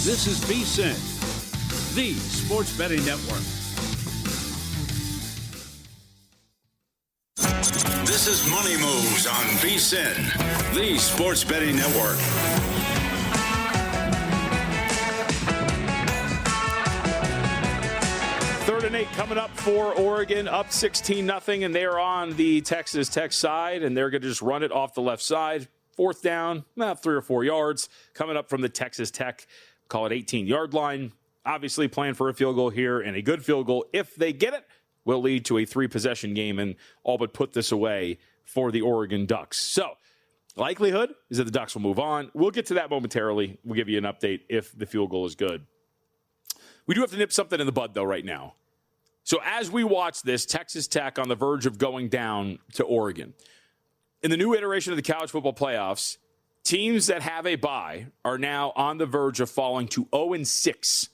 This is VSiN, the sports betting network. This is Money Moves on VSiN, the sports betting network. Third and 8 coming up for Oregon, up 16-0, and they're on the Texas Tech side, and they're going to just run it off the left side. Fourth down, about 3 or 4 yards, coming up from the Texas Tech, call it 18-yard line. Obviously playing for a field goal here, and a good field goal, if they get it, will lead to a 3-possession game and all but put this away for the Oregon Ducks. So, likelihood is that the Ducks will move on. We'll get to that momentarily. We'll give you an update if the field goal is good. We do have to nip something in the bud, though, right now. So as we watch this, Texas Tech on the verge of going down to Oregon. In the new iteration of the college football playoffs, teams that have a bye are now on the verge of falling to 0-6.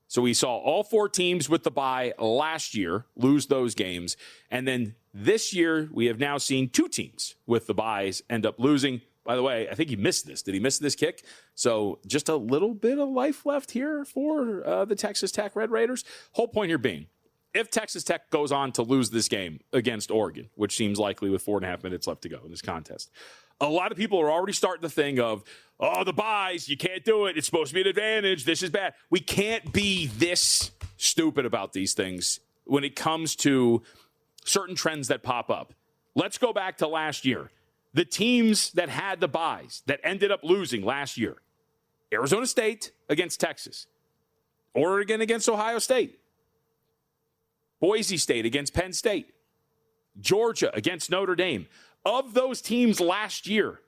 So we saw all 4 teams with the bye last year lose those games. And then this year, we have now seen 2 teams with the byes end up losing. By the way, I think he missed this. Did he miss this kick? So just a little bit of life left here for the Texas Tech Red Raiders. Whole point here being, if Texas Tech goes on to lose this game against Oregon, which seems likely with 4.5 minutes left to go in this contest, a lot of people are already starting to think of, oh, the byes, you can't do it. It's supposed to be an advantage. This is bad. We can't be this stupid about these things when it comes to certain trends that pop up. Let's go back to last year. The teams that had the byes that ended up losing last year, Arizona State against Texas, Oregon against Ohio State, Boise State against Penn State, Georgia against Notre Dame. Of those teams last year,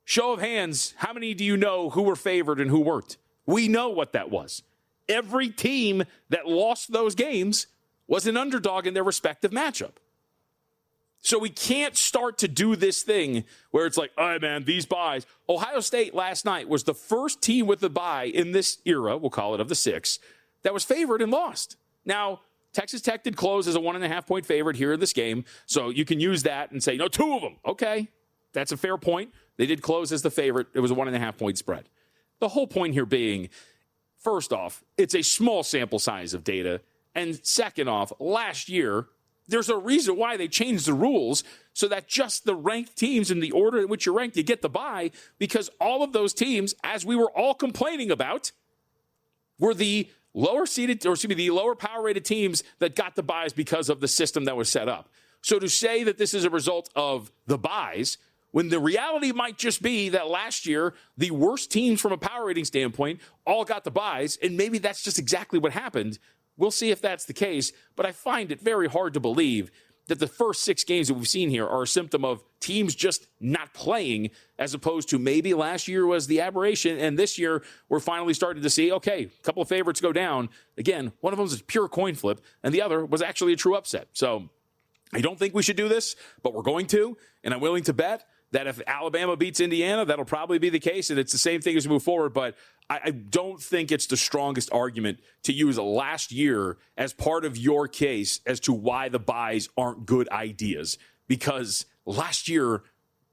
show of hands, how many do you know who were favored and who weren't? We know what that was. Every team that lost those games was an underdog in their respective matchup. So we can't start to do this thing where it's like, all right, man, these byes. Ohio State last night was the first team with the bye in this era, we'll call it of the 6, that was favored and lost. Now, Texas Tech did close as a 1.5-point favorite here in this game, so you can use that and say, no, 2 of them. Okay, that's a fair point. They did close as the favorite. It was a 1.5-point spread. The whole point here being, first off, it's a small sample size of data, and second off, last year, there's a reason why they changed the rules so that just the ranked teams in the order in which you're ranked, you get the bye, because all of those teams, as we were all complaining about, were the the lower power rated teams that got the byes because of the system that was set up. So to say that this is a result of the byes, when the reality might just be that last year, the worst teams from a power rating standpoint all got the byes, and maybe that's just exactly what happened. We'll see if that's the case, but I find it very hard to believe that the first 6 games that we've seen here are a symptom of teams just not playing, as opposed to maybe last year was the aberration, and this year we're finally starting to see, okay, a couple of favorites go down. Again, one of them was a pure coin flip, and the other was actually a true upset. So I don't think we should do this, but we're going to, and I'm willing to bet that if Alabama beats Indiana, that'll probably be the case, and it's the same thing as we move forward, but I don't think it's the strongest argument to use last year as part of your case as to why the byes aren't good ideas, because last year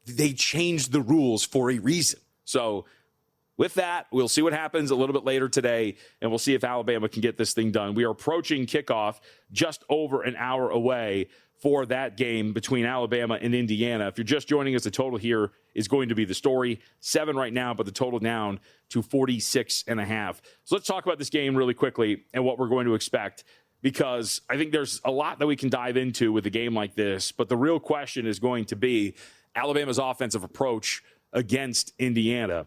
they changed the rules for a reason. So with that, we'll see what happens a little bit later today, and we'll see if Alabama can get this thing done. We are approaching kickoff just over an hour away for that game between Alabama and Indiana. If you're just joining us, the total here is going to be the story. 7 right now, but the total down to 46.5. So let's talk about this game really quickly and what we're going to expect, because I think there's a lot that we can dive into with a game like this. But the real question is going to be Alabama's offensive approach against Indiana.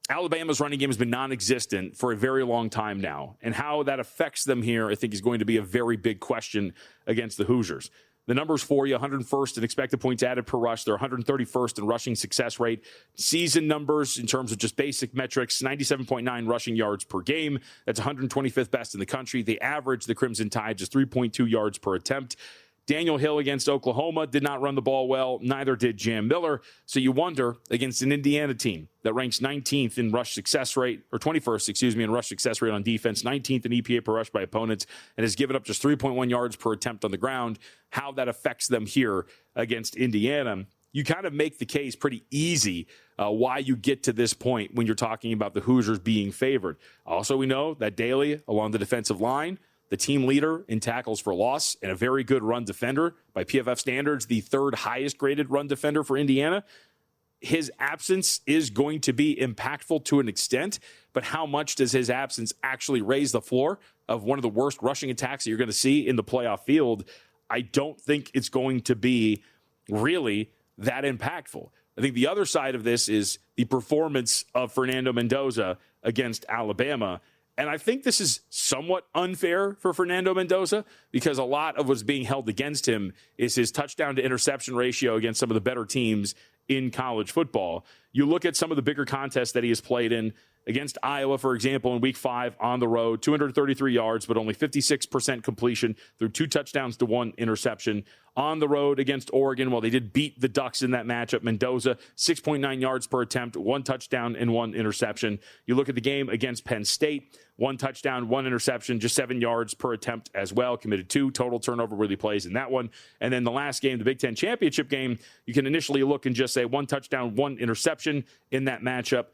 Alabama's running game has been non-existent for a very long time now, and how that affects them here, I think, is going to be a very big question against the Hoosiers. The numbers for you, 101st in expected points added per rush. They're 131st in rushing success rate. Season numbers in terms of just basic metrics, 97.9 rushing yards per game. That's 125th best in the country. They average the Crimson Tide just 3.2 yards per attempt. Daniel Hill against Oklahoma did not run the ball well. Neither did Jam Miller. So you wonder, against an Indiana team that ranks 19th in rush success rate, or 21st, in rush success rate on defense, 19th in EPA per rush by opponents, and has given up just 3.1 yards per attempt on the ground, how that affects them here against Indiana. you kind of make the case pretty easy why you get to this point when you're talking about the Hoosiers being favored. Also, we know that Daly, along the defensive line, the team leader in tackles for loss and a very good run defender. By PFF standards, the third highest graded run defender for Indiana. His absence is going to be impactful to an extent, but how much does his absence actually raise the floor of one of the worst rushing attacks that you're going to see in the playoff field? I don't think it's going to be really that impactful. I think the other side of this is the performance of Fernando Mendoza against Alabama. And I think this is somewhat unfair for Fernando Mendoza because a lot of what's being held against him is his touchdown to interception ratio against some of the better teams in college football. You look at some of the bigger contests that he has played in. Against Iowa, for example, in week 5 on the road, 233 yards, but only 56% completion through 2 touchdowns to 1 interception. On the road against Oregon, while they did beat the Ducks in that matchup, Mendoza, 6.9 yards per attempt, 1 touchdown and 1 interception. You look at the game against Penn State, 1 touchdown, 1 interception, just 7 yards per attempt as well, committed 2 total turnover-worthy plays in that one. And then the last game, the Big Ten championship game, you can initially look and just say 1 touchdown, 1 interception in that matchup.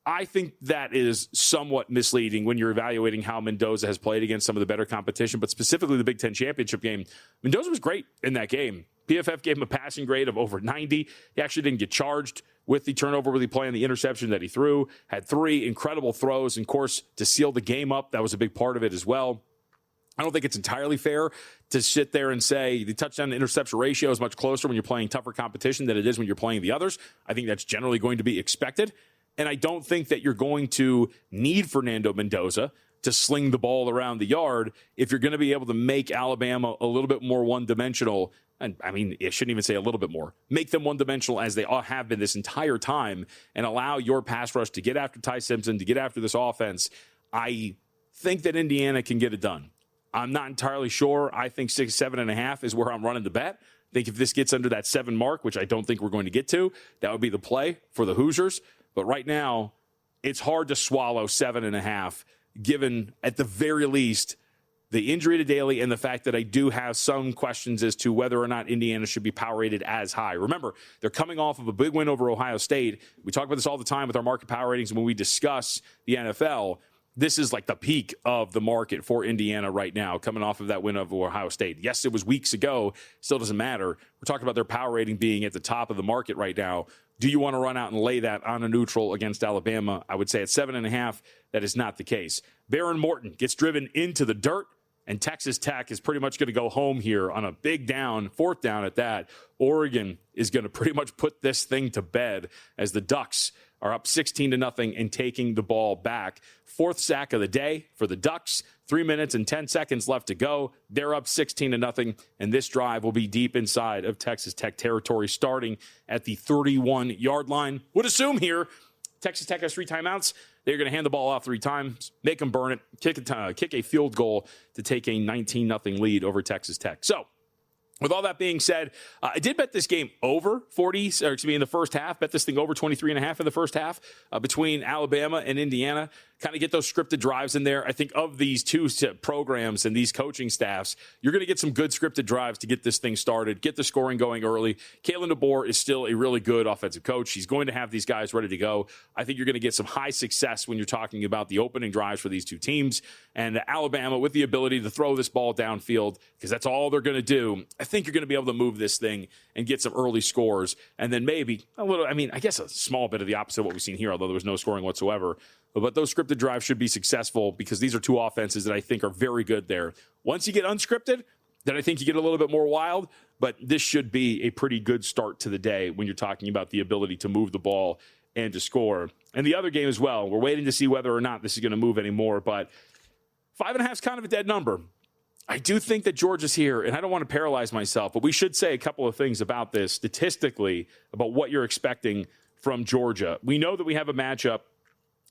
I think that is somewhat misleading when you're evaluating how Mendoza has played against some of the better competition, but specifically the Big Ten championship game. Mendoza was great in that game. PFF gave him a passing grade of over 90. He actually didn't get charged with the turnover-worthy play and the interception that he threw. Had 3 incredible throws, and of course, to seal the game up, that was a big part of it as well. I don't think it's entirely fair to sit there and say the touchdown to interception ratio is much closer when you're playing tougher competition than it is when you're playing the others. I think that's generally going to be expected. And I don't think that you're going to need Fernando Mendoza to sling the ball around the yard if you're going to be able to make Alabama a little bit more one-dimensional. And I mean, I shouldn't even say a little bit more. Make them one-dimensional as they all have been this entire time and allow your pass rush to get after Ty Simpson, to get after this offense. I think that Indiana can get it done. I'm not entirely sure. I think 6, 7.5 is where I'm running the bet. I think if this gets under that 7 mark, which I don't think we're going to get to, that would be the play for the Hoosiers. But right now, it's hard to swallow 7.5, given at the very least the injury to Daly and the fact that I do have some questions as to whether or not Indiana should be power rated as high. Remember, they're coming off of a big win over Ohio State. We talk about this all the time with our market power ratings when we discuss the NFL. This is like the peak of the market for Indiana right now, coming off of that win over Ohio State. Yes, it was weeks ago. Still doesn't matter. We're talking about their power rating being at the top of the market right now. Do you want to run out and lay that on a neutral against Alabama? I would say at 7.5, that is not the case. Baron Morton gets driven into the dirt, and Texas Tech is pretty much going to go home here on a big down, 4th down at that. Oregon is going to pretty much put this thing to bed as the Ducks are up 16-0 and taking the ball back. 4th sack of the day for the Ducks. 3 minutes and 10 seconds left to go. They're up 16-0, and this drive will be deep inside of Texas Tech territory, starting at the 31-yard line. Would assume here Texas Tech has 3 timeouts. They're going to hand the ball off 3 times, make them burn it, kick a field goal to take a 19-0 lead over Texas Tech. So, with all that being said, I did bet this game over 40, or excuse me, in the first half. Bet this thing over 23.5 in the first half between Alabama and Indiana. Kind of get those scripted drives in there. I think of these 2 programs and these coaching staffs, you're going to get some good scripted drives to get this thing started, get the scoring going early. Kalen DeBoer is still a really good offensive coach. He's going to have these guys ready to go. I think you're going to get some high success when you're talking about the opening drives for these 2 teams. And Alabama, with the ability to throw this ball downfield, because that's all they're going to do, I think you're going to be able to move this thing and get some early scores. And then maybe a little, I guess a small bit of the opposite of what we've seen here, although there was no scoring whatsoever. But those scripted drives should be successful because these are 2 offenses that I think are very good there. Once you get unscripted, then I think you get a little bit more wild. But this should be a pretty good start to the day when you're talking about the ability to move the ball and to score. And the other game as well, we're waiting to see whether or not this is going to move anymore. But 5.5 is kind of a dead number. I do think that Georgia's here, and I don't want to paralyze myself, but we should say a couple of things about this statistically, about what you're expecting from Georgia. We know that we have a matchup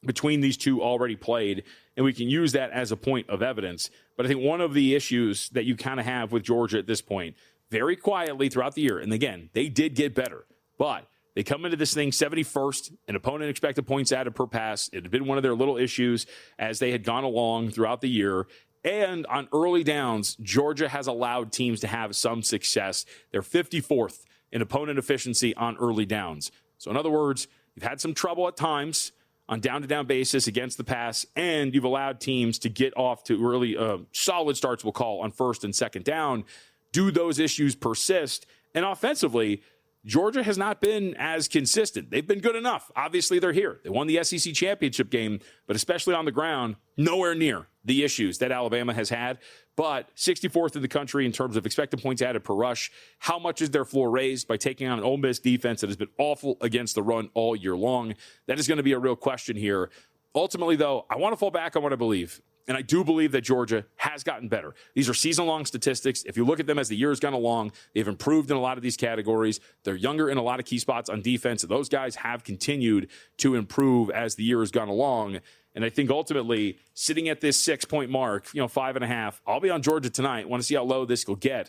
between these 2 already played, and we can use that as a point of evidence. But I think one of the issues that you kind of have with Georgia at this point, very quietly throughout the year, and again, they did get better, but they come into this thing 71st in opponent expected points added per pass. It had been one of their little issues as they had gone along throughout the year. And on early downs, Georgia has allowed teams to have some success. They're 54th in opponent efficiency on early downs. So in other words, you've had some trouble at times on down-to-down basis against the pass, and you've allowed teams to get off to really solid starts, we'll call, on first and second down. Do those issues persist? And offensively, Georgia has not been as consistent. They've been good enough. Obviously, they're here. They won the SEC championship game, but especially on the ground, nowhere near the issues that Alabama has had. But 64th in the country in terms of expected points added per rush. How much is their floor raised by taking on an Ole Miss defense that has been awful against the run all year long? That is going to be a real question here. Ultimately, though, I want to fall back on what I believe. And I do believe that Georgia has gotten better. These are season-long statistics. If you look at them as the year has gone along, they've improved in a lot of these categories. They're younger in a lot of key spots on defense. And those guys have continued to improve as the year has gone along. And I think ultimately, sitting at this 6-point mark, 5.5, I'll be on Georgia tonight. Want to see how low this will get.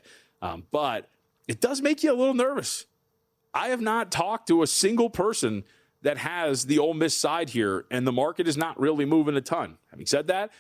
But it does make you a little nervous. I have not talked to a single person that has the Ole Miss side here, and the market is not really moving a ton. Having said that,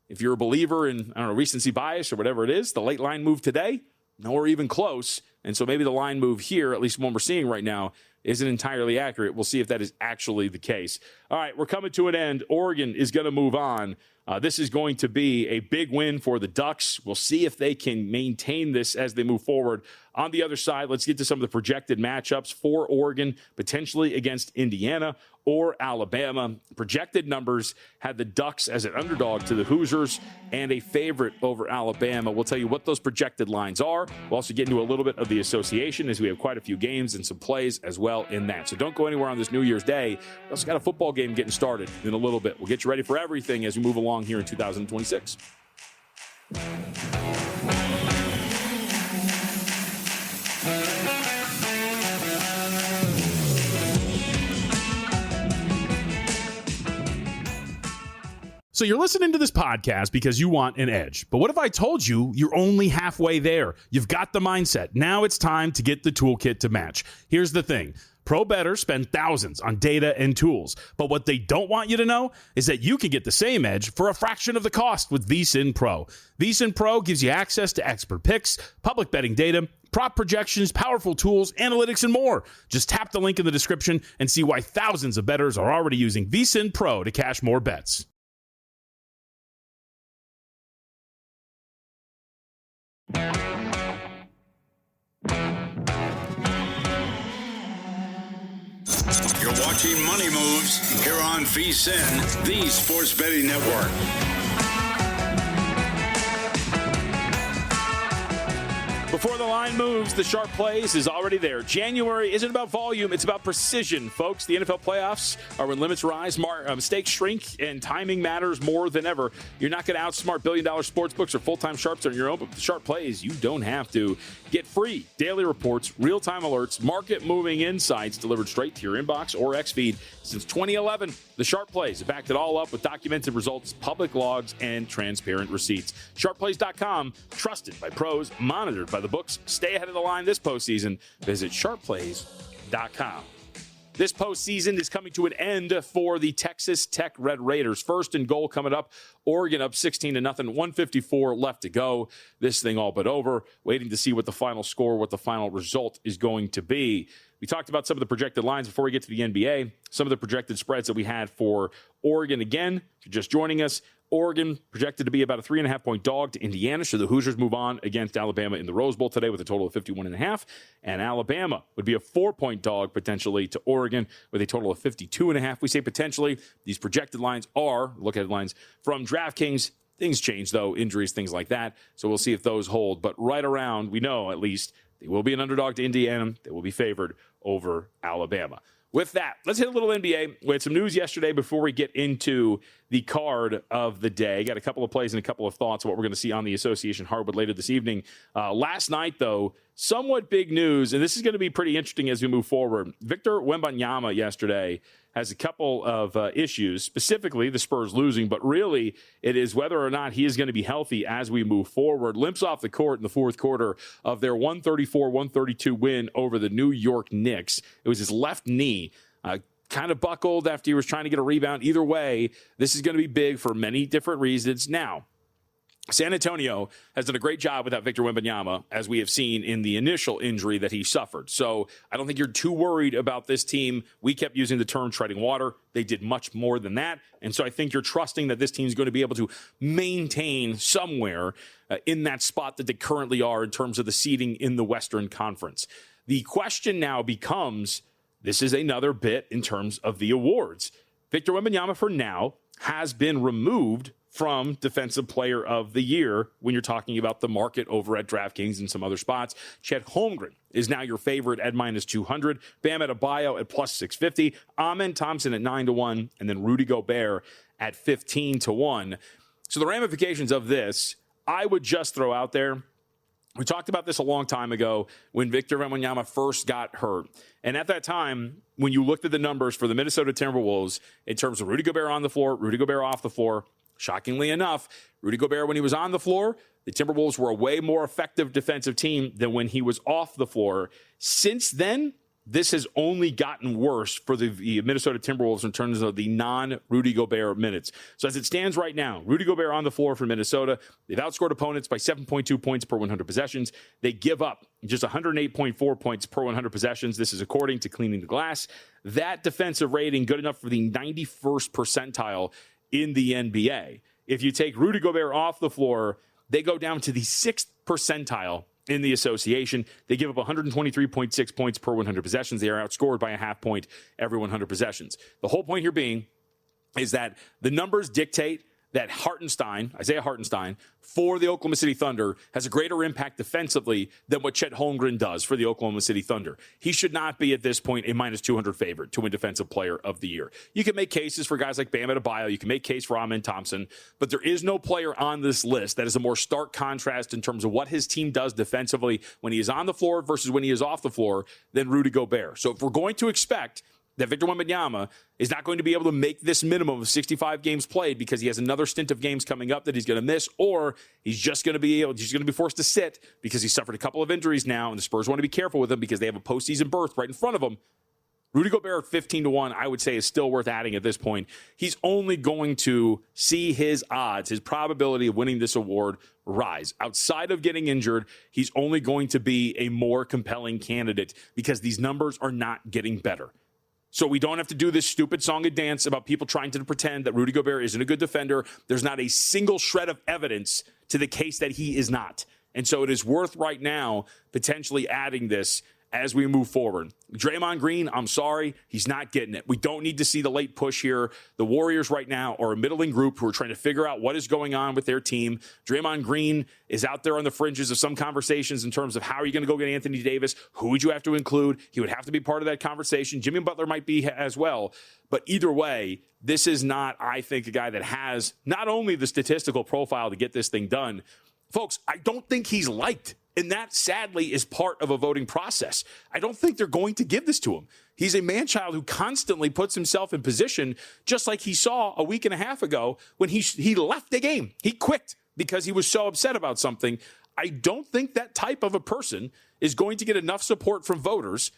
if you're a believer in, recency bias or whatever it is, the late line move today, nowhere even close. And so maybe the line move here, at least one we're seeing right now, isn't entirely accurate. We'll see if that is actually the case. All right, we're coming to an end. Oregon is going to move on. This is going to be a big win for the Ducks. We'll see if they can maintain this as they move forward. On the other side, let's get to some of the projected matchups for Oregon, potentially against Indiana or Alabama. Projected numbers had the Ducks as an underdog to the Hoosiers and a favorite over Alabama. We'll tell you what those projected lines are. We'll also get into a little bit of the association as we have quite a few games and some plays as well in that. So don't go anywhere on this New Year's Day. We also got a football game getting started in a little bit. We'll get you ready for everything as we move along here in 2026. So you're listening to this podcast because you want an edge. But what if I told you you're only halfway there? You've got the mindset. Now it's time to get the toolkit to match. Here's the thing. Pro bettors spend thousands on data and tools. But what they don't want you to know is that you can get the same edge for a fraction of the cost with VSiN Pro. VSiN Pro gives you access to expert picks, public betting data, prop projections, powerful tools, analytics, and more. Just tap the link in the description and see why thousands of bettors are already using VSiN Pro to cash more bets. You're watching Money Moves here on VSiN, the Sports Betting Network. Before the line moves, the sharp plays is already there. January isn't about volume, it's about precision, folks. The NFL playoffs are when limits rise, mistakes shrink, and timing matters more than ever. You're not going to outsmart billion-dollar sportsbooks or full-time sharps on your own, but with the sharp plays, you don't have to. Get free daily reports, real-time alerts, market-moving insights delivered straight to your inbox or X-Feed. Since 2011, the sharp plays have backed it all up with documented results, public logs, and transparent receipts. SharpPlays.com, trusted by pros, monitored by the books. Stay ahead of the line this postseason. Visit SharpPlays.com. This postseason is coming to an end for the Texas Tech Red Raiders. First and goal coming up. Oregon up 16-0, 154 left to go. This thing all but over. Waiting to see what the final score, what the final result is going to be. We talked about some of the projected lines before we get to the NBA. Some of the projected spreads that we had for Oregon. Again, if you're just joining us, Oregon projected to be about a 3.5-point dog to Indiana. Should the Hoosiers move on against Alabama in the Rose Bowl today with a total of 51.5. And Alabama would be a 4-point dog potentially to Oregon with a total of 52.5. We say potentially. These projected lines are, look at lines from DraftKings. Things change, though, injuries, things like that. So we'll see if those hold. But right around, we know at least, they will be an underdog to Indiana. They will be favored over Alabama. With that, let's hit a little NBA. We had some news yesterday before we get into the card of the day. Got a couple of plays and a couple of thoughts on what we're going to see on the Association Hardwood later this evening. Last night, though, somewhat big news, and this is going to be pretty interesting as we move forward. Victor Wembanyama yesterday has a couple of issues, specifically the Spurs losing, but really it is whether or not he is going to be healthy as we move forward. Limps off the court in the fourth quarter of their 134-132 win over the New York Knicks. It was his left knee. Kind of buckled after he was trying to get a rebound. Either way, this is going to be big for many different reasons. Now, San Antonio has done a great job without Victor Wembanyama, as we have seen in the initial injury that he suffered. So I don't think you're too worried about this team. We kept using the term treading water. They did much more than that. And so I think you're trusting that this team is going to be able to maintain somewhere in that spot that they currently are in terms of the seeding in the Western Conference. The question now becomes, this is another bit in terms of the awards. Victor Wembanyama, for now, has been removed from Defensive Player of the Year when you're talking about the market over at DraftKings and some other spots. Chet Holmgren is now your favorite at -200. Bam Adebayo at +650. Amen Thompson at 9-1. And then Rudy Gobert at 15-1. So the ramifications of this, I would just throw out there. We talked about this a long time ago when Victor Wembanyama first got hurt. And at that time, when you looked at the numbers for the Minnesota Timberwolves in terms of Rudy Gobert on the floor, Rudy Gobert off the floor, shockingly enough, Rudy Gobert, when he was on the floor, the Timberwolves were a way more effective defensive team than when he was off the floor. Since then, this has only gotten worse for the Minnesota Timberwolves in terms of the non-Rudy Gobert minutes. So as it stands right now, Rudy Gobert on the floor for Minnesota. They've outscored opponents by 7.2 points per 100 possessions. They give up just 108.4 points per 100 possessions. This is according to Cleaning the Glass. That defensive rating good enough for the 91st percentile in the NBA. If you take Rudy Gobert off the floor, they go down to the 6th percentile in the association. They give up 123.6 points per 100 possessions. They are outscored by a half point every 100 possessions. The whole point here being is that the numbers dictate that Isaiah Hartenstein, for the Oklahoma City Thunder, has a greater impact defensively than what Chet Holmgren does for the Oklahoma City Thunder. He should not be, at this point, a -200 favorite to win Defensive Player of the Year. You can make cases for guys like Bam Adebayo. You can make case for Amen Thompson. But there is no player on this list that is a more stark contrast in terms of what his team does defensively when he is on the floor versus when he is off the floor than Rudy Gobert. So if we're going to expect that Victor Wembanyama is not going to be able to make this minimum of 65 games played because he has another stint of games coming up that he's going to miss, or he's going to be forced to sit because he suffered a couple of injuries now, and the Spurs want to be careful with him because they have a postseason berth right in front of them. Rudy Gobert at 15-1, I would say, is still worth adding at this point. He's only going to see his odds, his probability of winning this award rise. Outside of getting injured, he's only going to be a more compelling candidate because these numbers are not getting better. So we don't have to do this stupid song and dance about people trying to pretend that Rudy Gobert isn't a good defender. There's not a single shred of evidence to the case that he is not. And so it is worth right now potentially adding this as we move forward. Draymond Green, I'm sorry, he's not getting it. We don't need to see the late push here. The Warriors right now are a middling group who are trying to figure out what is going on with their team. Draymond Green is out there on the fringes of some conversations in terms of how are you going to go get Anthony Davis? Who would you have to include? He would have to be part of that conversation. Jimmy Butler might be as well. But either way, this is not, I think, a guy that has not only the statistical profile to get this thing done. Folks, I don't think he's liked. And that, sadly, is part of a voting process. I don't think they're going to give this to him. He's a man-child who constantly puts himself in position, just like he saw a week and a half ago when he left the game. He quit because he was so upset about something. I don't think that type of a person is going to get enough support from voters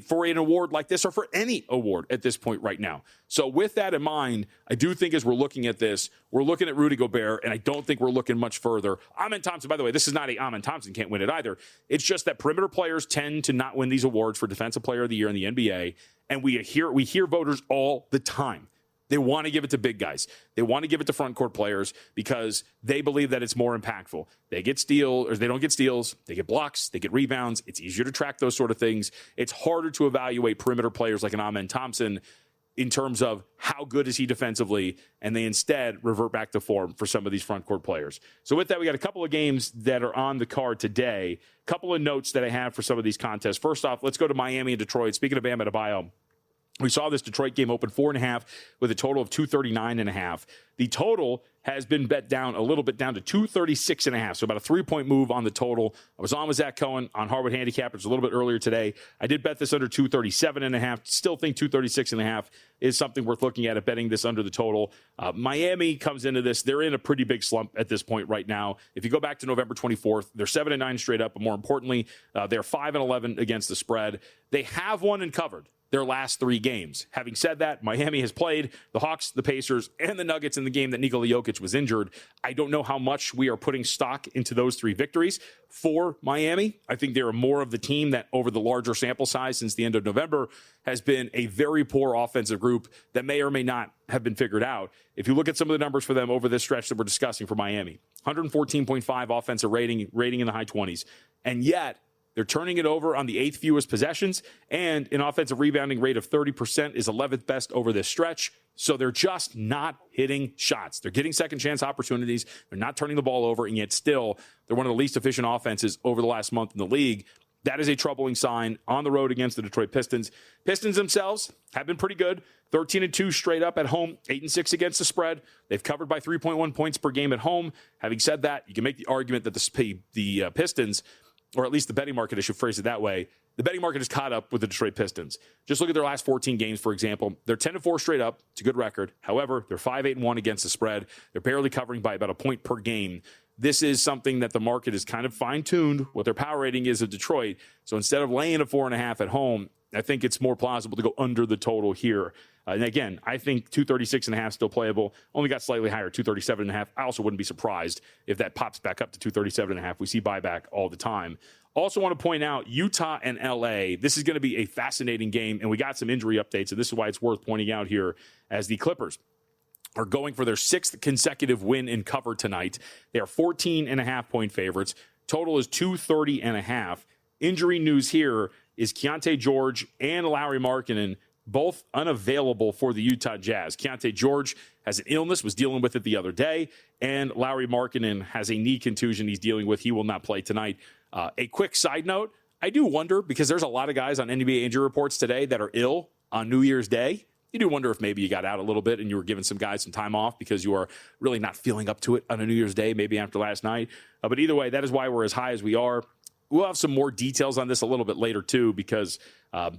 for an award like this or for any award at this point right now. So with that in mind, I do think as we're looking at this, we're looking at Rudy Gobert, and I don't think we're looking much further. Amen Thompson, by the way, this is not a Amen Thompson can't win it either. It's just that perimeter players tend to not win these awards for Defensive Player of the Year in the NBA, and we hear voters all the time. They want to give it to big guys. They want to give it to front court players because they believe that it's more impactful. They get steals, or they don't get steals. They get blocks. They get rebounds. It's easier to track those sort of things. It's harder to evaluate perimeter players like an Amen Thompson in terms of how good is he defensively, and they instead revert back to form for some of these front court players. So with that, we got a couple of games that are on the card today. A couple of notes that I have for some of these contests. First off, let's go to Miami and Detroit. Speaking of Bam Adebayo, we saw this Detroit game open 4.5 with a total of 239.5. The total has been bet down a little bit down to 236.5, so about a 3-point move on the total. I was on with Zach Cohen on Harvard Handicappers a little bit earlier today. I did bet this under 237.5. Still think 236.5 is something worth looking at betting this under the total. Miami comes into this. They're in a pretty big slump at this point right now. If you go back to November 24th, they're 7-9 straight up, but more importantly, they're 5-11 against the spread. They have won and covered their last 3 games. Having said that, Miami has played the Hawks, the Pacers, and the Nuggets in the game that Nikola Jokic was injured. I don't know how much we are putting stock into those 3 victories for Miami. I think they're more of the team that, over the larger sample size since the end of November, has been a very poor offensive group that may or may not have been figured out. If you look at some of the numbers for them over this stretch that we're discussing for Miami, 114.5 offensive rating in the high 20s, and yet they're turning it over on the 8th fewest possessions, and an offensive rebounding rate of 30% is 11th best over this stretch. So they're just not hitting shots. They're getting second chance opportunities. They're not turning the ball over, and yet still they're one of the least efficient offenses over the last month in the league. That is a troubling sign on the road against the Detroit Pistons. Pistons themselves have been pretty good. 13-2 straight up at home, 8-6 against the spread. They've covered by 3.1 points per game at home. Having said that, you can make the argument that the Pistons, or at least the betting market, I should phrase it that way, the betting market has caught up with the Detroit Pistons. Just look at their last 14 games, for example. They're 10-4 straight up. It's a good record. However, they're 5-8-1 against the spread. They're barely covering by about a point per game. This is something that the market is kind of fine-tuned, what their power rating is of Detroit. So instead of laying a 4.5 at home, I think it's more plausible to go under the total here. And again, I think 236.5 still playable. Only got slightly higher, 237.5. I also wouldn't be surprised if that pops back up to 237.5. We see buyback all the time. Also want to point out Utah and LA. This is going to be a fascinating game, and we got some injury updates, and this is why it's worth pointing out here, as the Clippers are going for their 6th consecutive win and cover tonight. They are 14.5-point favorites. Total is 230.5. Injury news here is Keontae George and Lauri Markkanen, both unavailable for the Utah Jazz. Keontae George has an illness, was dealing with it the other day, and Lauri Markkanen has a knee contusion he's dealing with. He will not play tonight. A quick side note, I do wonder, because there's a lot of guys on NBA injury reports today that are ill on New Year's Day. You do wonder if maybe you got out a little bit and you were giving some guys some time off because you are really not feeling up to it on a New Year's Day, maybe after last night. But either way, that is why we're as high as we are. We'll have some more details on this a little bit later, too, because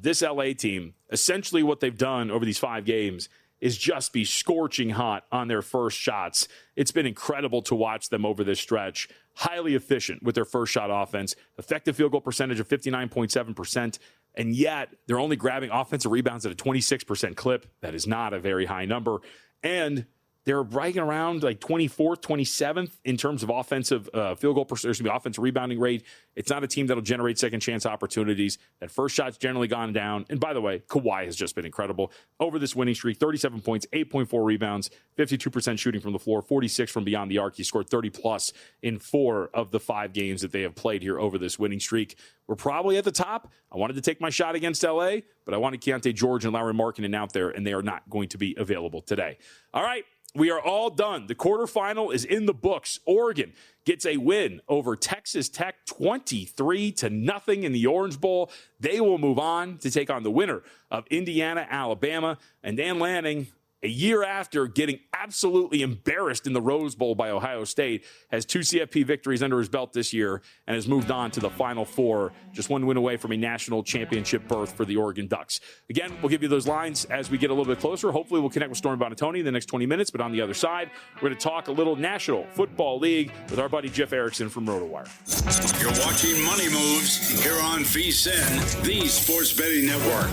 this LA team, essentially what they've done over these 5 games is just be scorching hot on their first shots. It's been incredible to watch them over this stretch. Highly efficient with their first shot offense. Effective field goal percentage of 59.7%. And yet they're only grabbing offensive rebounds at a 26% clip. That is not a very high number. And they're right around like 24th, 27th in terms of offensive field goal percentage, offensive rebounding rate. It's not a team that'll generate second chance opportunities. That first shot's generally gone down. And by the way, Kawhi has just been incredible over this winning streak. 37 points, 8.4 rebounds, 52% shooting from the floor, 46 from beyond the arc. He scored 30+ in 4 of the 5 games that they have played here over this winning streak. We're probably at the top. I wanted to take my shot against LA, but I wanted Keontae George and Lauri Markkanen out there, and they are not going to be available today. All right. We are all done. The quarterfinal is in the books. Oregon gets a win over Texas Tech 23-0 in the Orange Bowl. They will move on to take on the winner of Indiana, Alabama. And Dan Lanning, a year after getting absolutely embarrassed in the Rose Bowl by Ohio State, has 2 CFP victories under his belt this year and has moved on to the Final Four, just 1 win away from a national championship berth for the Oregon Ducks. Again, we'll give you those lines as we get a little bit closer. Hopefully we'll connect with Stormy Buonantony in the next 20 minutes, but on the other side, we're going to talk a little National Football League with our buddy Jeff Erickson from RotoWire. You're watching Money Moves here on VSiN, the sports betting network.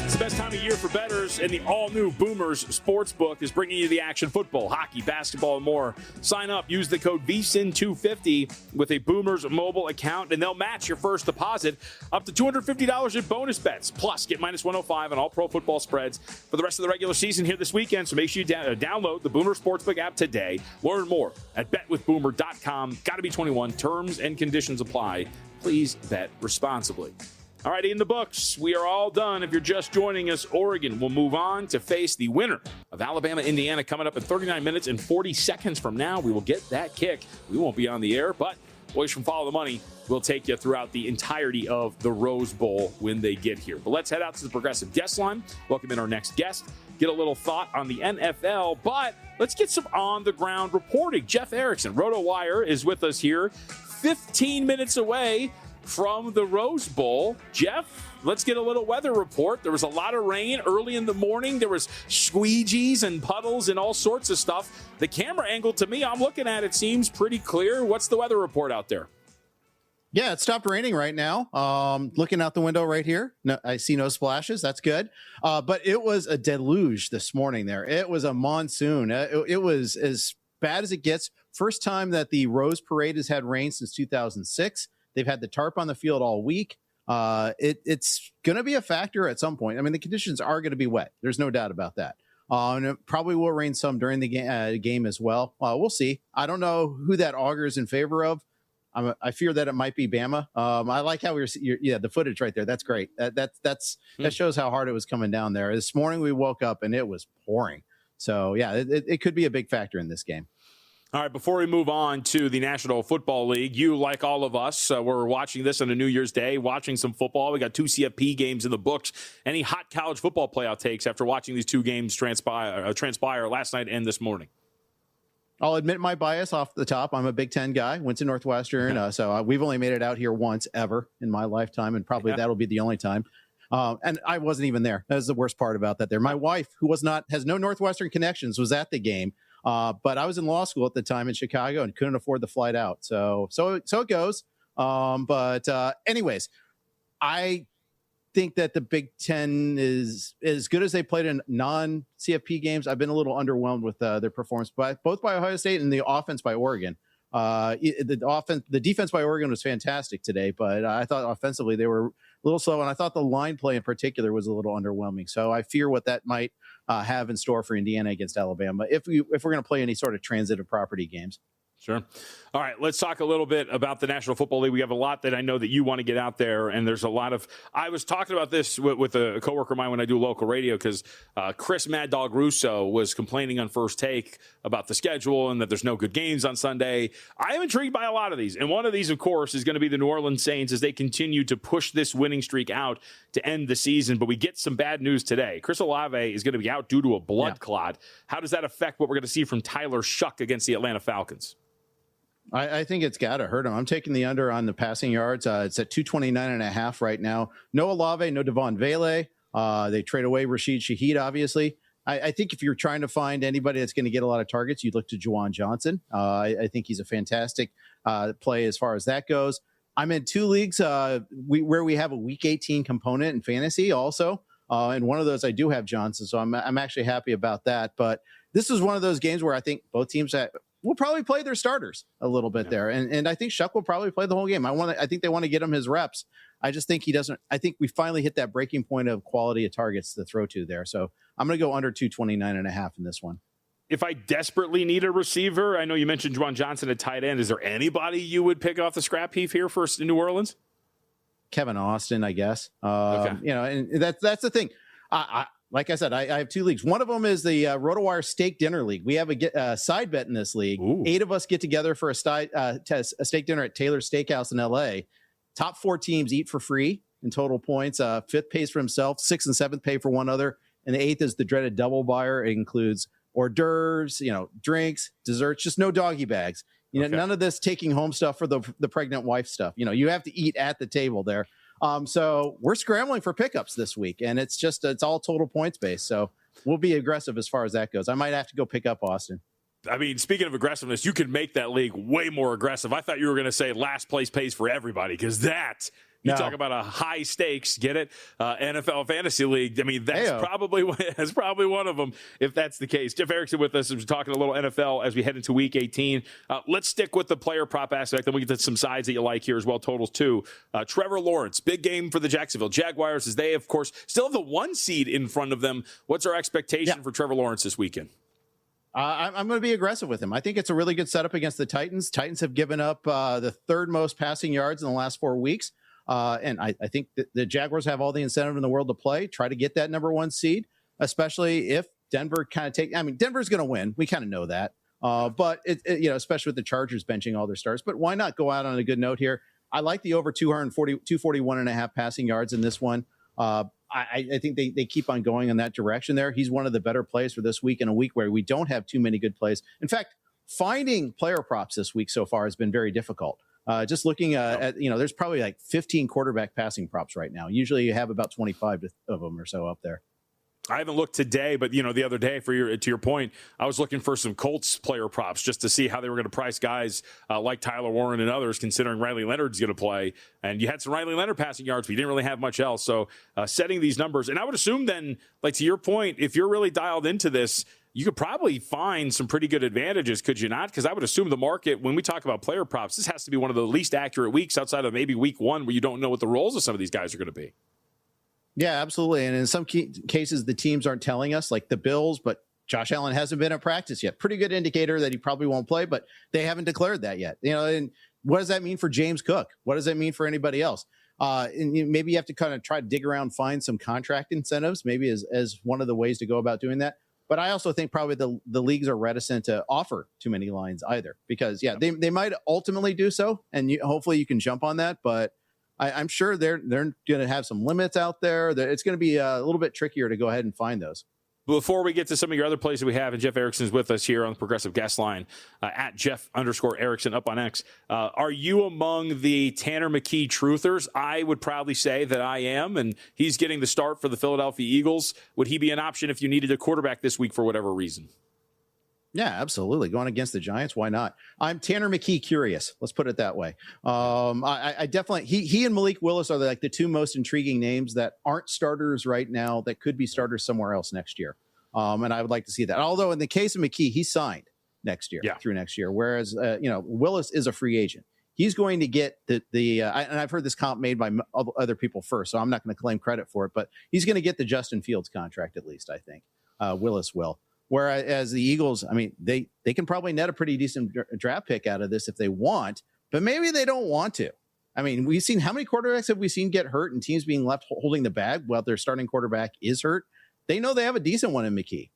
The best time of year for bettors, and the all-new Boomers Sportsbook is bringing you the action: football, hockey, basketball, and more. Sign up, use the code VSiN250 with a Boomers mobile account, and they'll match your first deposit up to $250 in bonus bets. Plus, get -105 on all pro football spreads for the rest of the regular season here this weekend, so make sure you download the Boomer Sportsbook app today. Learn more at betwithboomer.com. Got to be 21. Terms and conditions apply. Please bet responsibly. All right, in the books, we are all done. If you're just joining us, Oregon will move on to face the winner of Alabama, Indiana, coming up in 39 minutes and 40 seconds from now. We will get that kick. We won't be on the air, but boys from Follow the Money will take you throughout the entirety of the Rose Bowl when they get here. But let's head out to the Progressive guest line. Welcome in our next guest. Get a little thought on the NFL, but let's get some on-the-ground reporting. Jeff Erickson, RotoWire, is with us here, 15 minutes away from the Rose Bowl. Jeff, let's get a little weather report. There was a lot of rain early in the morning. There was squeegees and puddles and all sorts of stuff. The camera angle, to me, I'm looking at it, seems pretty clear. What's the weather report out there? Yeah, it stopped raining right now. Looking out the window right here, no, I see no splashes. That's good. But it was a deluge this morning there. It was a monsoon. It was as bad as it gets. First time that the Rose Parade has had rain since 2006. They've had the tarp on the field all week. It's going to be a factor at some point. I mean, the conditions are going to be wet. There's no doubt about that. And it probably will rain some during the game as well. We'll see. I don't know who that augurs in favor of. I fear that it might be Bama. I like how the footage right there. That's great. That shows how hard it was coming down there. This morning we woke up and it was pouring. So yeah, it could be a big factor in this game. All right, before we move on to the National Football League, you, like all of us, we're watching this on a New Year's Day, watching some football. We got 2 CFP games in the books. Any hot college football playoff takes after watching these 2 games transpire last night and this morning? I'll admit my bias off the top. I'm a Big Ten guy, went to Northwestern, so we've only made it out here once ever in my lifetime, and probably that'll be the only time. And I wasn't even there. That was the worst part about that there. My wife, who has no Northwestern connections, was at the game, but I was in law school at the time in Chicago and couldn't afford the flight out. So it goes. But anyways, I think that the Big Ten is as good as they played in non-CFP games. I've been a little underwhelmed with their performance, both by Ohio State and the offense by Oregon. The defense by Oregon was fantastic today, but I thought offensively they were a little slow, and I thought the line play in particular was a little underwhelming. So I fear what that might have in store for Indiana against Alabama if we're going to play any sort of transitive property games. Sure. All right, let's talk a little bit about the National Football League. We have a lot that I know that you want to get out there, and there's a lot of – I was talking about this with a coworker of mine when I do local radio because Chris Mad Dog Russo was complaining on First Take about the schedule and that there's no good games on Sunday. I am intrigued by a lot of these, and one of these, of course, is going to be the New Orleans Saints as they continue to push this winning streak out to end the season. But we get some bad news today. Chris Olave is going to be out due to a blood clot. How does that affect what we're going to see from Tyler Shuck against the Atlanta Falcons? I think it's got to hurt him. I'm taking the under on the passing yards. It's at 229.5 right now. No Olave, no Devon Vele. They trade away Rashid Shaheed, obviously. I think if you're trying to find anybody that's going to get a lot of targets, you'd look to Juwan Johnson. I think he's a fantastic play as far as that goes. I'm in 2 leagues where we have a Week 18 component in fantasy also. And one of those I do have Johnson, so I'm actually happy about that. But this is one of those games where I think both teams will probably play their starters a little bit there. And I think Shuck will probably play the whole game. I think they want to get him his reps. I just think he doesn't. I think we finally hit that breaking point of quality of targets to throw to there. So I'm going to go under 229.5 in this one. If I desperately need a receiver, I know you mentioned Juwan Johnson at tight end. Is there anybody you would pick off the scrap heap here for New Orleans? Kevin Austin, I guess. And that's the thing. Like I said, I have 2 leagues. One of them is the RotoWire Steak Dinner League. We have a side bet in this league. Ooh. 8 of us get together for a steak dinner at Taylor's Steakhouse in L.A. Top 4 teams eat for free in total points. 5th pays for himself. 6th and 7th pay for one other. And the 8th is the dreaded double buyer. It includes hors d'oeuvres, drinks, desserts, just no doggy bags. None of this taking home stuff for the pregnant wife stuff. You have to eat at the table there. So we're scrambling for pickups this week, and it's all total points based. So we'll be aggressive as far as that goes. I might have to go pick up Austin. I mean, speaking of aggressiveness, you could make that league way more aggressive. I thought you were going to say last place pays for everybody because you talk about a high stakes, get it? NFL fantasy league. I mean, that's probably one of them if that's the case. Jeff Erickson with us. We're talking a little NFL as we head into Week 18. Let's stick with the player prop aspect. Then we get to some sides that you like here as well, totals too. Trevor Lawrence, big game for the Jacksonville Jaguars as they, of course, still have the 1 seed in front of them. What's our expectation for Trevor Lawrence this weekend? I'm going to be aggressive with him. I think it's a really good setup against the Titans. Titans have given up the 3rd most passing yards in the last 4 weeks. And I think that the Jaguars have all the incentive in the world to try to get that number 1 seed, especially if Denver Denver's going to win. We kind of know that. But especially with the Chargers benching all their stars, but why not go out on a good note here? I like the over 241.5 passing yards in this one. I think they keep on going in that direction there. He's one of the better plays for this week in a week where we don't have too many good plays. In fact, finding player props this week so far has been very difficult. Just looking at, there's probably like 15 quarterback passing props right now. Usually you have about 25 of them or so up there. I haven't looked today, but the other day, to your point, I was looking for some Colts player props just to see how they were going to price guys like Tyler Warren and others, considering Riley Leonard's going to play. And you had some Riley Leonard passing yards, but you didn't really have much else. So setting these numbers, and I would assume then, like to your point, if you're really dialed into this, you could probably find some pretty good advantages, could you not? Because I would assume the market, when we talk about player props, this has to be one of the least accurate weeks outside of maybe week one, where you don't know what the roles of some of these guys are going to be. Yeah, absolutely. And in some cases, the teams aren't telling us, like the Bills, but Josh Allen hasn't been at practice yet. Pretty good indicator that he probably won't play, but they haven't declared that yet. And what does that mean for James Cook? What does that mean for anybody else? And maybe you have to kind of try to dig around, find some contract incentives, maybe as one of the ways to go about doing that. But I also think probably the leagues are reticent to offer too many lines either, because they might ultimately do so, and hopefully you can jump on that, but I'm sure they're going to have some limits out there. It's going to be a little bit trickier to go ahead and find those. Before we get to some of your other plays that we have, and Jeff Erickson is with us here on the Progressive Guest Line, at Jeff_Erickson up on X. Are you among the Tanner McKee truthers? I would proudly say that I am, and he's getting the start for the Philadelphia Eagles. Would he be an option if you needed a quarterback this week for whatever reason? Yeah, absolutely. Going against the Giants, why not? I'm Tanner McKee curious. Let's put it that way. I definitely, he and Malik Willis are like the two most intriguing names that aren't starters right now that could be starters somewhere else next year. And I would like to see that. Although in the case of McKee, he's signed next year, through next year. Whereas, Willis is a free agent. He's going to get and I've heard this comp made by other people first, so I'm not going to claim credit for it, but he's going to get the Justin Fields contract, at least, I think. Willis will. Whereas the Eagles, I mean, they can probably net a pretty decent draft pick out of this if they want, but maybe they don't want to. I mean, we've seen, how many quarterbacks have we seen get hurt and teams being left holding the bag while their starting quarterback is hurt? They know they have a decent one in McKee.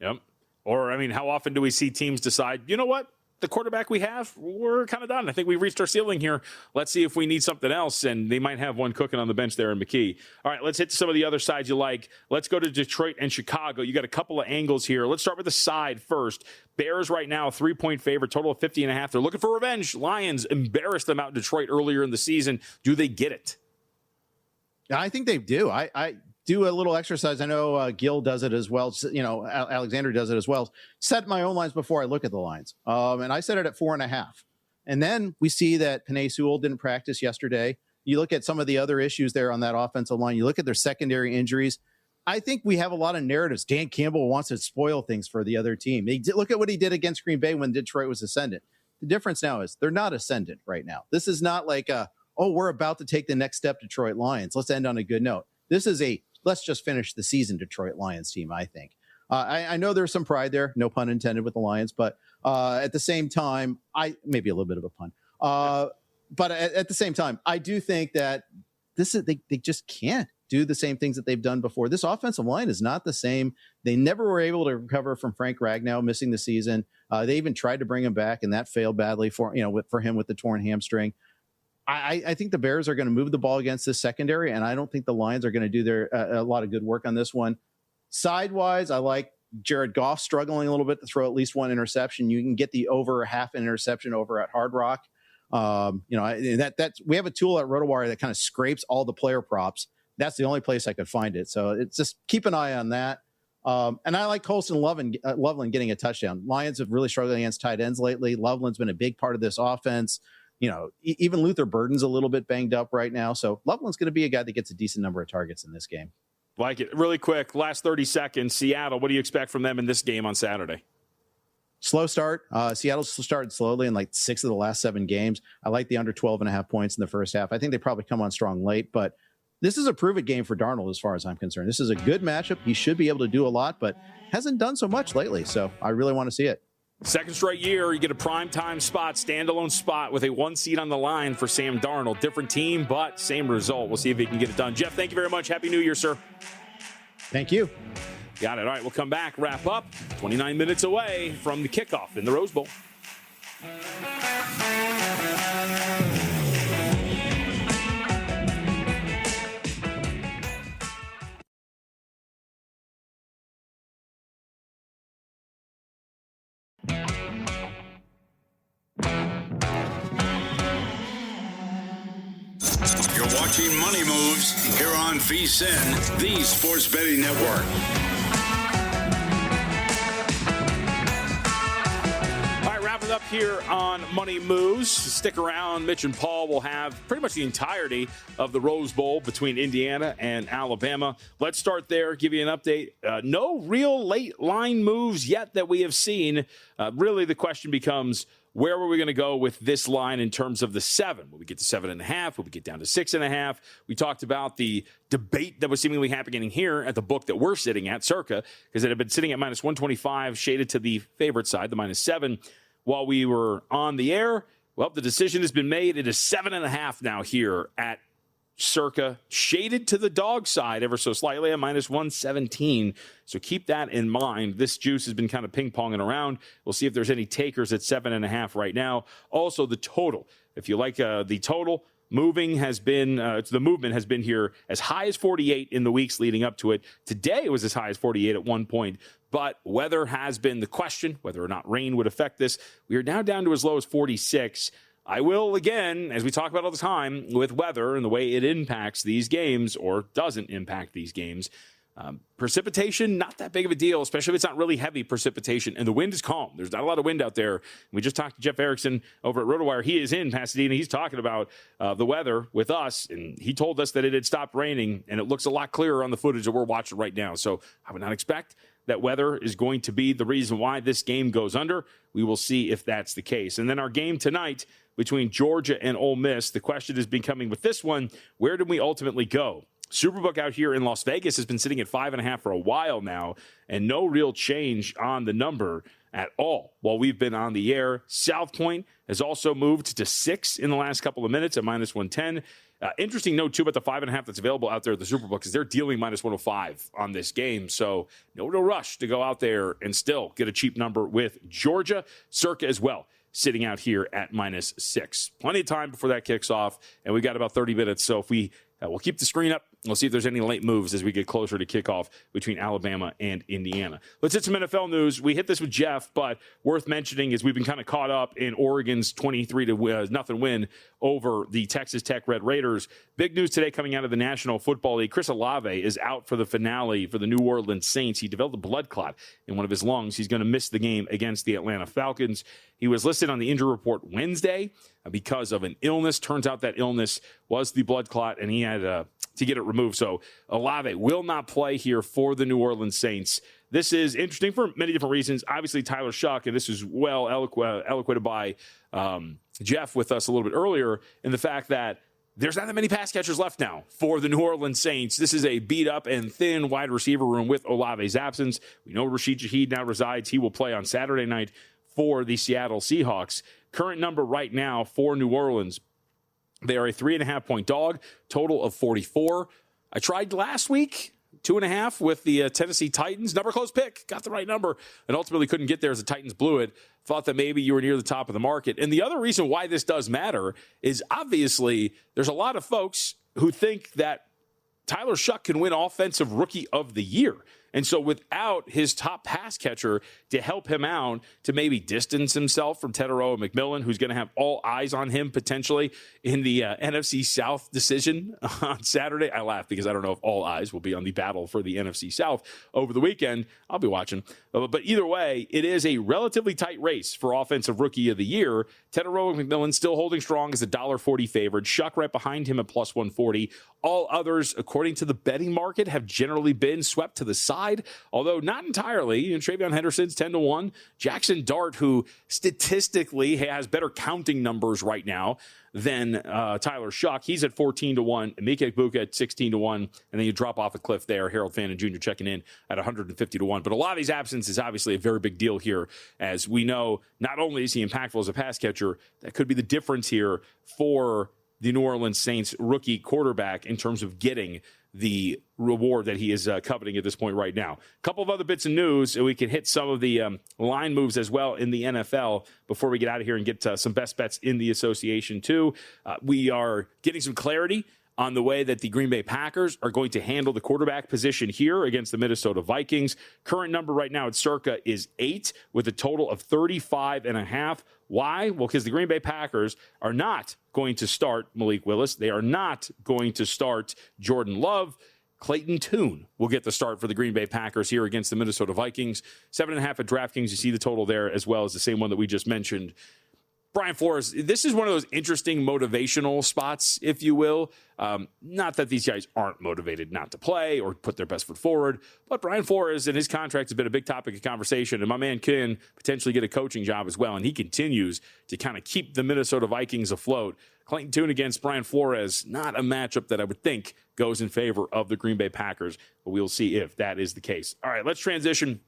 Yep. Or, I mean, how often do we see teams decide, you know what? The quarterback we have, we're kind of done. I think we've reached our ceiling here. Let's see if we need something else. And they might have one cooking on the bench there in McKee. All right, let's hit some of the other sides you like. Let's go to Detroit and Chicago. You got a couple of angles here. Let's start with the side first. Bears right now, 3-point favorite, total of 50.5. They're looking for revenge. Lions embarrassed them out in Detroit earlier in the season. Do they get it? I think they do. I do a little exercise. I know Gil does it as well. Alexander does it as well. Set my own lines before I look at the lines. And I set it at 4.5. And then we see that Penei Sewell didn't practice yesterday. You look at some of the other issues there on that offensive line. You look at their secondary injuries. I think we have a lot of narratives. Dan Campbell wants to spoil things for the other team. Look at what he did against Green Bay when Detroit was ascendant. The difference now is they're not ascendant right now. This is not like, we're about to take the next step, Detroit Lions. Let's end on a good note. This is let's just finish the season Detroit Lions team, I think. I know there's some pride there, no pun intended with the Lions, but at the same time, maybe a little bit of a pun. But at the same time, I do think that they just can't do the same things that they've done before. This offensive line is not the same. They never were able to recover from Frank Ragnow missing the season. They even tried to bring him back, and that failed badly for him with the torn hamstring. I think the Bears are going to move the ball against this secondary, and I don't think the Lions are going to do a lot of good work on this one. Sidewise, I like Jared Goff struggling a little bit to throw at least one interception. You can get the over half an interception over at Hard Rock. We have a tool at RotoWire that kind of scrapes all the player props. That's the only place I could find it. So it's just keep an eye on that. And I like Colston Loveland getting a touchdown. Lions have really struggled against tight ends lately. Loveland's been a big part of this offense. Even Luther Burden's a little bit banged up right now. So Loveland's going to be a guy that gets a decent number of targets in this game. Like it. Really quick, last 30 seconds. Seattle, what do you expect from them in this game on Saturday? Slow start. Seattle started slowly in like 6 of the last 7 games. I like the under 12.5 points in the first half. I think they probably come on strong late, but this is a prove-it game for Darnold as far as I'm concerned. This is a good matchup. He should be able to do a lot, but hasn't done so much lately. So I really want to see it. Second straight year, you get a primetime spot, standalone spot with a 1 seed on the line for Sam Darnold. Different team, but same result. We'll see if he can get it done. Jeff, thank you very much. Happy New Year, sir. Thank you. Got it. All right, we'll come back, wrap up. 29 minutes away from the kickoff in the Rose Bowl. You're watching Money Moves here on VSiN, the Sports Betting Network. here on Money Moves. Stick around. Mitch and Paul will have pretty much the entirety of the Rose Bowl between Indiana and Alabama. Let's start there, give you an update. No real late line moves yet that we have seen. Really, the question becomes, where were we going to go with this line in terms of the 7? Will we get to 7.5? Will we get down to 6.5? We talked about the debate that was seemingly happening here at the book that we're sitting at, Circa, because it had been sitting at minus 125, shaded to the favorite side, the minus 7, while we were on the air. Well, the decision has been made. It is 7.5 now here at Circa, shaded to the dog side ever so slightly at minus 117. So keep that in mind. This juice has been kind of ping-ponging around. We'll see if there's any takers at 7.5 right now. Also, the total. If you like the total, the movement has been here as high as 48 in the weeks leading up to it. Today, it was as high as 48 at one point. But weather has been the question, whether or not rain would affect this. We are now down to as low as 46. I will, again, as we talk about all the time, with weather and the way it impacts these games or doesn't impact these games, precipitation, not that big of a deal, especially if it's not really heavy precipitation and the wind is calm. There's not a lot of wind out there. We just talked to Jeff Erickson over at RotoWire. He is in Pasadena. He's talking about the weather with us, and he told us that it had stopped raining, and it looks a lot clearer on the footage that we're watching right now. So I would not expect that weather is going to be the reason why this game goes under. We will see if that's the case. And then our game tonight between Georgia and Ole Miss, the question is becoming with this one, where did we ultimately go? Superbook out here in Las Vegas has been sitting at 5.5 for a while now, and no real change on the number at all while we've been on the air. South Point has also moved to 6 in the last couple of minutes at minus 110. Interesting note, too, about the 5.5 that's available out there at the Superbook is they're dealing minus 105 on this game. So no rush to go out there and still get a cheap number with Georgia. Circa as well, sitting out here at minus 6. Plenty of time before that kicks off, and we got about 30 minutes. So if we'll keep the screen up. We'll see if there's any late moves as we get closer to kickoff between Alabama and Indiana. Let's hit some NFL news. We hit this with Jeff, but worth mentioning is we've been kind of caught up in Oregon's 23-0 win over the Texas Tech Red Raiders. Big news today coming out of the National Football League. Chris Olave is out for the finale for the New Orleans Saints. He developed a blood clot in one of his lungs. He's going to miss the game against the Atlanta Falcons. He was listed on the injury report Wednesday because of an illness. Turns out that illness was the blood clot, and he had to get it removed. So Olave will not play here for the New Orleans Saints. This is interesting for many different reasons. Obviously, Tyler Shuck, and this is well eloquated by Jeff with us a little bit earlier, in the fact that there's not that many pass catchers left now for the New Orleans Saints. This is a beat-up and thin wide receiver room with Olave's absence. We know Rashid Shaheed now resides. He will play on Saturday night for the Seattle Seahawks. Current number right now for New Orleans, they are a 3.5-point dog, total of 44. I tried last week, 2.5 with the Tennessee Titans. Number close pick, got the right number, and ultimately couldn't get there as the Titans blew it. Thought that maybe you were near the top of the market. And the other reason why this does matter is obviously there's a lot of folks who think that Tyler Shuck can win Offensive Rookie of the Year. And so without his top pass catcher to help him out, to maybe distance himself from Teteroa McMillan, who's going to have all eyes on him potentially in the NFC South decision on Saturday. I laugh because I don't know if all eyes will be on the battle for the NFC South over the weekend. I'll be watching. But either way, it is a relatively tight race for Offensive Rookie of the Year. Teteroa McMillan still holding strong as a $1.40 favored. Shuck right behind him at plus 140. All others, according to the betting market, have generally been swept to the side, although not entirely. Travion Henderson's 10-1. Jackson Dart, who statistically has better counting numbers right now than Tyler Shuck, he's at 14-1. Emeka Egbuka at 16-1, and then you drop off a cliff there. Harold Fannin Jr. checking in at 150-1. But a lot of these absence is obviously a very big deal here, as we know not only is he impactful as a pass catcher, that could be the difference here for the New Orleans Saints rookie quarterback in terms of getting the reward that he is coveting at this point right now. A couple of other bits of news, and we can hit some of the line moves as well in the NFL before we get out of here and get some best bets in the association too. We are getting some clarity on the way that the Green Bay Packers are going to handle the quarterback position here against the Minnesota Vikings. Current number right now at Circa is 8 with a total of 35.5. Why? Well, because the Green Bay Packers are not going to start Malik Willis. They are not going to start Jordan Love. Clayton Tune will get the start for the Green Bay Packers here against the Minnesota Vikings. 7.5 at DraftKings. You see the total there as well as the same one that we just mentioned. Brian Flores, this is one of those interesting motivational spots, if you will. Not that these guys aren't motivated not to play or put their best foot forward, but Brian Flores and his contract has been a big topic of conversation, and my man can potentially get a coaching job as well, and he continues to kind of keep the Minnesota Vikings afloat. Clayton Tune against Brian Flores, not a matchup that I would think goes in favor of the Green Bay Packers, but we'll see if that is the case. All right, let's transition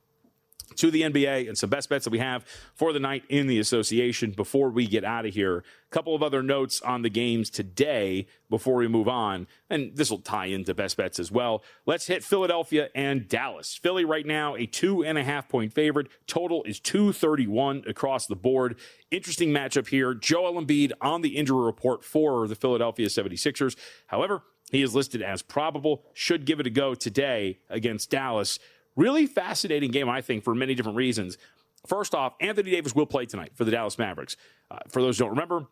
to the NBA and some best bets that we have for the night in the association before we get out of here. A couple of other notes on the games today before we move on, and this will tie into best bets as well. Let's hit Philadelphia and Dallas. Philly right now a 2.5-point favorite. Total is 231 across the board. Interesting matchup here. Joel Embiid on the injury report for the Philadelphia 76ers. However, he is listed as probable. Should give it a go today against Dallas. Really fascinating game, I think, for many different reasons. First off, Anthony Davis will play tonight for the Dallas Mavericks. For those who don't remember,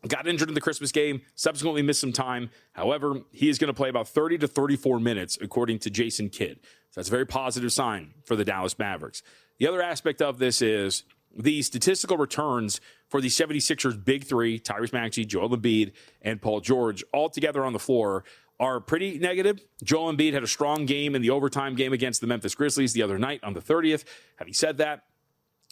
got injured in the Christmas game, subsequently missed some time. However, he is going to play about 30 to 34 minutes, according to Jason Kidd. So that's a very positive sign for the Dallas Mavericks. The other aspect of this is the statistical returns for the 76ers' big three, Tyrese Maxey, Joel Embiid, and Paul George, all together on the floor, are pretty negative. Joel Embiid had a strong game in the overtime game against the Memphis Grizzlies the other night on the 30th. Having said that,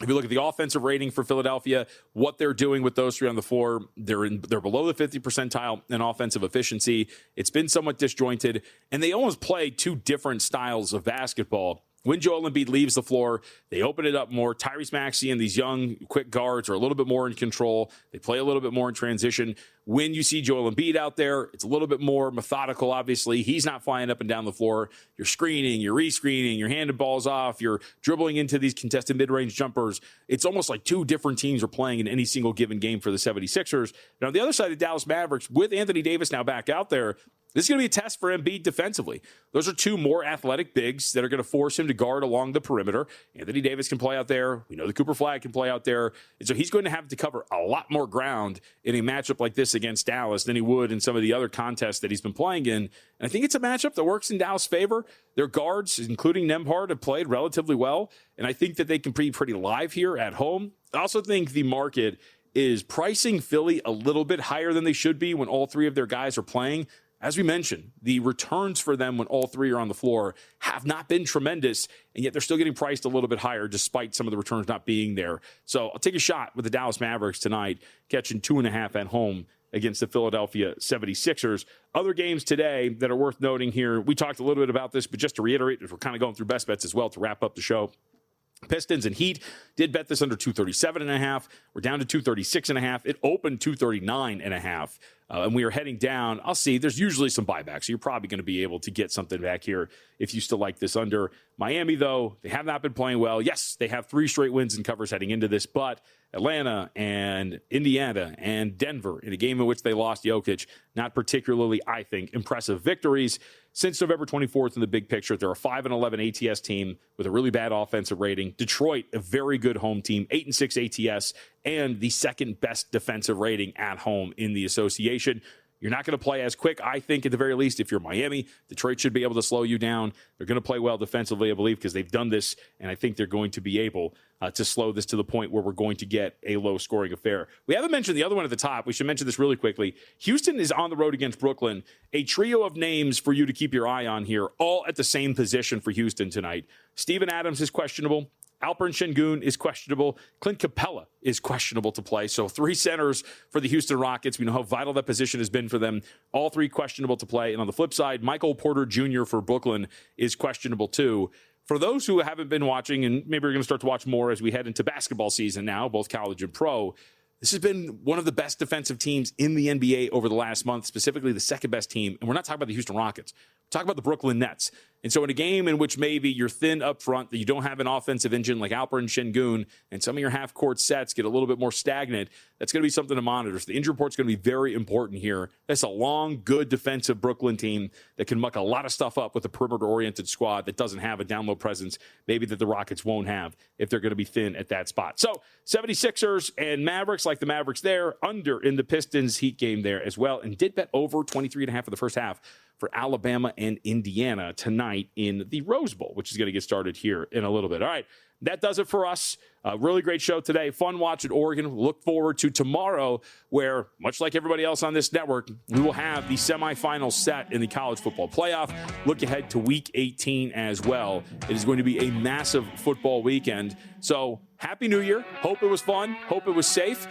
if you look at the offensive rating for Philadelphia, what they're doing with those three on the floor, they're below the 50th percentile in offensive efficiency. It's been somewhat disjointed, and they almost play two different styles of basketball. When Joel Embiid leaves the floor, they open it up more. Tyrese Maxey and these young, quick guards are a little bit more in control. They play a little bit more in transition. When you see Joel Embiid out there, it's a little bit more methodical, obviously. He's not flying up and down the floor. You're screening, you're rescreening, you're handing balls off, you're dribbling into these contested mid-range jumpers. It's almost like two different teams are playing in any single given game for the 76ers. Now, on the other side of the Dallas Mavericks, with Anthony Davis now back out there, this is going to be a test for Embiid defensively. Those are two more athletic bigs that are going to force him to guard along the perimeter. Anthony Davis can play out there. We know the Cooper Flag can play out there. And so he's going to have to cover a lot more ground in a matchup like this against Dallas than he would in some of the other contests that he's been playing in. And I think it's a matchup that works in Dallas' favor. Their guards, including Nembhard, have played relatively well. And I think that they can be pretty live here at home. I also think the market is pricing Philly a little bit higher than they should be when all three of their guys are playing. As we mentioned, the returns for them when all three are on the floor have not been tremendous, and yet they're still getting priced a little bit higher despite some of the returns not being there. So I'll take a shot with the Dallas Mavericks tonight, catching 2.5 at home against the Philadelphia 76ers. Other games today that are worth noting here, we talked a little bit about this, but just to reiterate, as we're kind of going through best bets as well to wrap up the show, Pistons and Heat did bet this under 237.5. We're down to 236.5. It opened 239.5. And we are heading down. I'll see. There's usually some buybacks, so you're probably going to be able to get something back here if you still like this under. Miami, though, they have not been playing well. Yes, they have 3 straight wins and covers heading into this, but Atlanta and Indiana and Denver in a game in which they lost Jokic, not particularly, I think, impressive victories. Since November 24th in the big picture, they're a 5-11 ATS team with a really bad offensive rating. Detroit, a very good home team, 8-6 ATS, and the second best defensive rating at home in the association. You're not going to play as quick, I think, at the very least, if you're Miami. Detroit should be able to slow you down. They're going to play well defensively, I believe, because they've done this, and I think they're going to be able to slow this to the point where we're going to get a low-scoring affair. We haven't mentioned the other one at the top. We should mention this really quickly. Houston is on the road against Brooklyn. A trio of names for you to keep your eye on here, all at the same position for Houston tonight. Steven Adams is questionable. Alperen Şengün is questionable. Clint Capella is questionable to play. So 3 centers for the Houston Rockets. We know how vital that position has been for them. All 3 questionable to play. And on the flip side, Michael Porter Jr. for Brooklyn is questionable too. For those who haven't been watching, and maybe we're going to start to watch more as we head into basketball season now, both college and pro, this has been one of the best defensive teams in the NBA over the last month, specifically the second best team. And we're not talking about the Houston Rockets. We're talking about the Brooklyn Nets. And so in a game in which maybe you're thin up front, that you don't have an offensive engine like Alperen Şengün, and some of your half-court sets get a little bit more stagnant, that's going to be something to monitor. So the injury report's going to be very important here. That's a long, good defensive Brooklyn team that can muck a lot of stuff up with a perimeter-oriented squad that doesn't have a down-low presence, maybe that the Rockets won't have if they're going to be thin at that spot. So 76ers and Mavericks, like the Mavericks there, under in the Pistons Heat game there as well, and did bet over 23.5 for the first half for Alabama and Indiana tonight in the Rose Bowl, which is going to get started here in a little bit. All right, that does it for us. Really great show today. Fun watch at Oregon. Look forward to tomorrow where, much like everybody else on this network, we will have the semifinals set in the college football playoff. Look ahead to week 18 as well. It is going to be a massive football weekend. So happy New Year. Hope it was fun. Hope it was safe.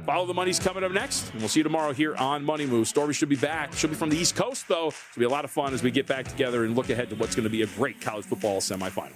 Follow the Money's coming up next, and we'll see you tomorrow here on Money Moves. Stormy should be back. She'll be from the East Coast, though. It'll be a lot of fun as we get back together and look ahead to what's going to be a great college football semifinal.